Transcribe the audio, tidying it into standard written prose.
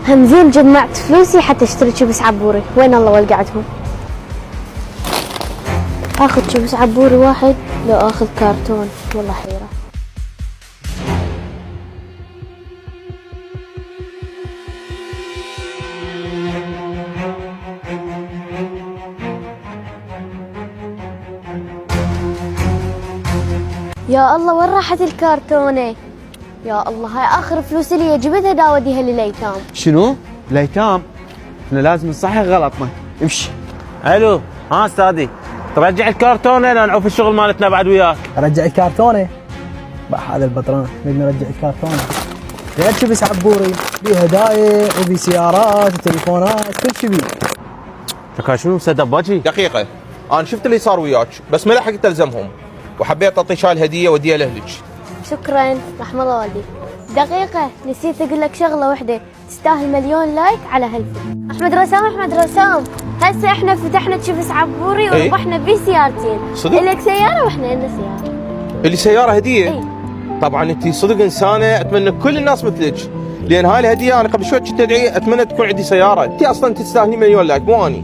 همزين جمعت فلوسي حتى اشتري شيبس عبوري. وين الله وقعتهم؟ اخذ شيبس عبوري واحد لو اخذ كرتون، والله حيرة. يا الله وين راحت الكرتونة؟ يا الله هاي اخر فلوس اللي جبتها دا اوديها لليتام. شنو؟ الايتام؟ احنا لازم نصحح غلطنا. امشي. الو، ها استاذي ترجع الكرتونه لان نعوف الشغل مالتنا بعد وياك. رجع الكرتونه. بح هذا البطران نبي نرجع الكرتونه. غير شيبس عبوري بيه هدايا وبي سيارات وتليفونات كل شيء بيه. لك شنو مسدب وجهي؟ دقيقة، أنا شفت اللي صار وياك بس ما لحقت ألزمهم وحبيت أعطي شال هدية وديها لأهلك. شكرا رحم الله والديك. دقيقة نسيت اقول لك شغلة وحدة تستاهل مليون لايك على هالفيديو. احمد رسام هسه احنا فتحنا شيبس عبوري وربحنا بيه سيارتين. صدق؟ لك سيارة واحنا لنا سيارة. اللي سيارة هدية؟ اي طبعا أنت صدق إنسانة، أتمنى كل الناس مثلك، لأن هاي الهدية أنا قبل شوي كنت أدعي أتمنى تكون عندي سيارة. أنت أصلا تستاهلي مليون لايك مو أني.